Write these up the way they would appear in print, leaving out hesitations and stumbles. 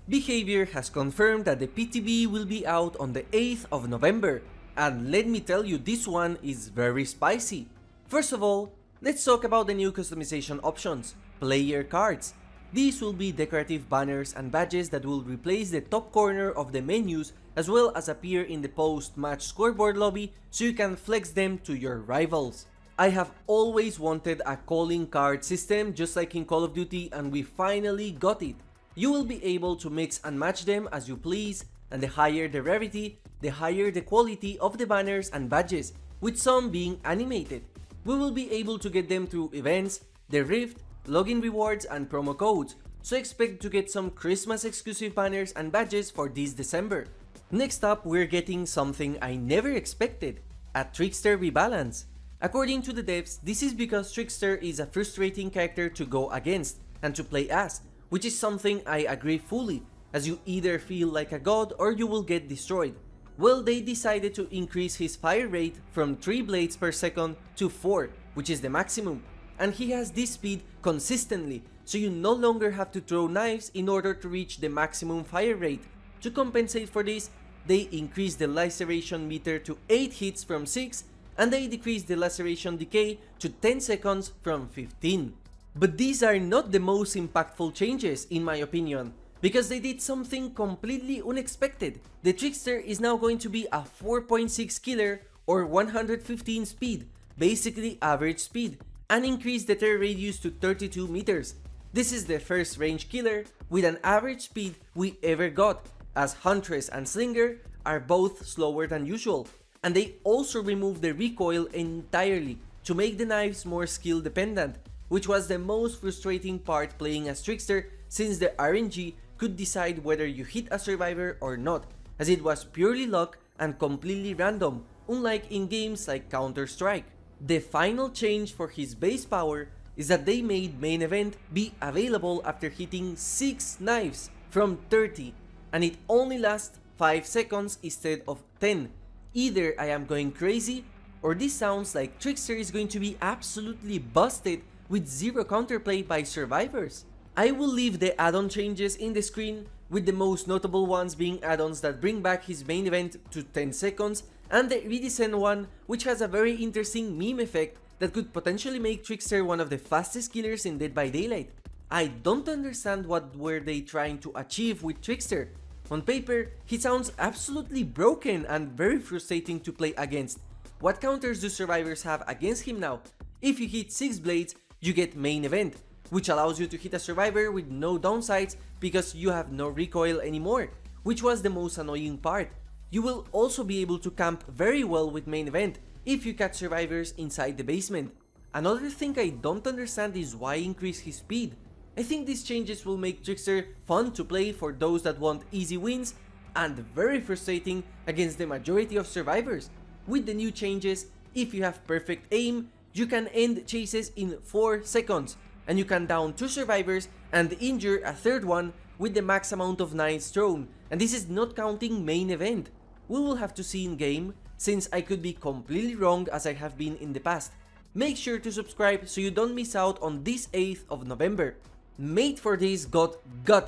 Behavior has confirmed that the PTB will be out on the 8th of November, and let me tell you, this one is very spicy. First of all, let's talk about the new customization options, player cards. These will be decorative banners and badges that will replace the top corner of the menus as well as appear in the post-match scoreboard lobby so you can flex them to your rivals. I have always wanted a calling card system just like in Call of Duty, and we finally got it. You will be able to mix and match them as you please, and the higher the rarity, the higher the quality of the banners and badges, with some being animated. We will be able to get them through events, the Rift, login rewards and promo codes, so expect to get some Christmas exclusive banners and badges for this December. Next up, we're getting something I never expected, a Trickster Rebalance. According to the devs, this is because Trickster is a frustrating character to go against and to play as, which is something I agree fully, as you either feel like a god or you will get destroyed. Well, they decided to increase his fire rate from 3 blades per second to 4, which is the maximum, and he has this speed consistently, so you no longer have to throw knives in order to reach the maximum fire rate. To compensate for this, they increased the laceration meter to 8 hits from 6, and they decreased the laceration decay to 10 seconds from 15. But these are not the most impactful changes in my opinion, because they did something completely unexpected. The Trickster is now going to be a 4.6 killer or 115 speed, basically average speed, and increase the tear radius to 32 meters. This is the first range killer with an average speed we ever got, as Huntress and Slinger are both slower than usual, and they also removed the recoil entirely to make the knives more skill dependent, which was the most frustrating part playing as Trickster, since the RNG could decide whether you hit a survivor or not, as it was purely luck and completely random, unlike in games like Counter-Strike. The final change for his base power is that they made main event be available after hitting 6 knives from 30, and it only lasts 5 seconds instead of 10. Either I am going crazy, or this sounds like Trickster is going to be absolutely busted with zero counterplay by survivors. I will leave the add-on changes in the screen, with the most notable ones being add-ons that bring back his main event to 10 seconds, and the redesign one, which has a very interesting meme effect that could potentially make Trickster one of the fastest killers in Dead by Daylight. I don't understand what were they trying to achieve with Trickster. On paper, he sounds absolutely broken and very frustrating to play against. What counters do survivors have against him now? If you hit 6 blades, you get main event, which allows you to hit a survivor with no downsides because you have no recoil anymore, which was the most annoying part. You will also be able to camp very well with main event if you catch survivors inside the basement. Another thing I don't understand is why increase his speed. I think these changes will make Trickster fun to play for those that want easy wins, and very frustrating against the majority of survivors. With the new changes, if you have perfect aim, you can end chases in 4 seconds, and you can down 2 survivors and injure a third one with the max amount of knives thrown, and this is not counting main event. We will have to see in game, since I could be completely wrong as I have been in the past. Make sure to subscribe so you don't miss out on this 8th of November. Mate for this got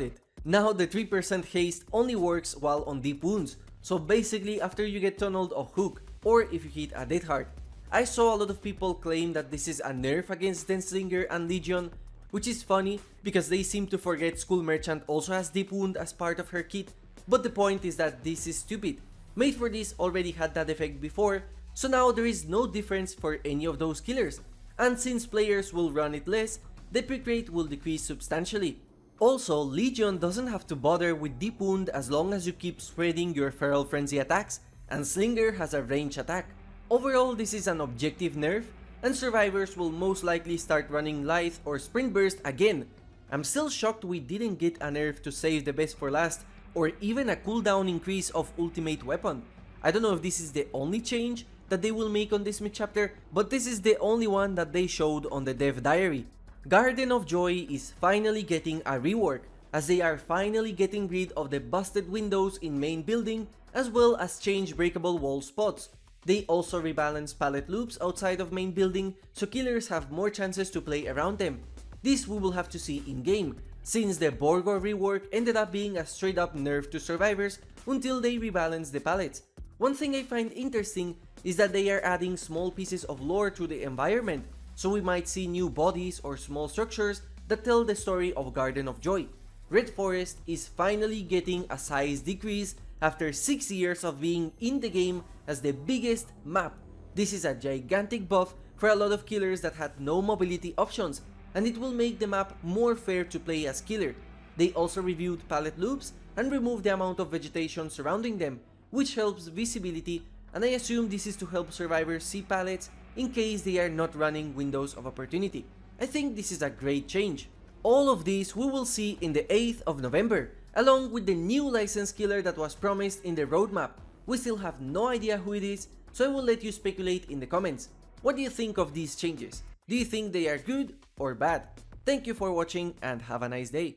it. Now the 3% haste only works while on deep wounds, so basically after you get tunneled or hook, or if you hit a dead heart. I saw a lot of people claim that this is a nerf against Slinger and Legion, which is funny because they seem to forget School Merchant also has deep wound as part of her kit, but the point is that this is stupid. Mate for this already had that effect before, so now there is no difference for any of those killers, and since players will run it less, the pick rate will decrease substantially. Also, Legion doesn't have to bother with deep wound as long as you keep spreading your Feral Frenzy attacks, and Slinger has a range attack. Overall, this is an objective nerf, and survivors will most likely start running Lithe or Sprint Burst again. I'm still shocked we didn't get a nerf to save the best for last, or even a cooldown increase of ultimate weapon. I don't know if this is the only change that they will make on this mid-chapter, but this is the only one that they showed on the dev diary. Garden of Joy is finally getting a rework, as they are finally getting rid of the busted windows in main building, as well as change breakable wall spots. They also rebalance pallet loops outside of main building, so killers have more chances to play around them. This we will have to see in game, since the Borgor rework ended up being a straight up nerf to survivors until they rebalanced the palettes. One thing I find interesting is that they are adding small pieces of lore to the environment, so we might see new bodies or small structures that tell the story of Garden of Joy. Red Forest is finally getting a size decrease after 6 years of being in the game as the biggest map. This is a gigantic buff for a lot of killers that had no mobility options, and it will make the map more fair to play as killer. They also reviewed palette loops and removed the amount of vegetation surrounding them, which helps visibility, and I assume this is to help survivors see palettes in case they are not running windows of opportunity. I think this is a great change. All of this we will see in the 8th of November, along with the new licensed killer that was promised in the roadmap. We still have no idea who it is, so I will let you speculate in the comments. What do you think of these changes? Do you think they are good or bad? Thank you for watching and have a nice day.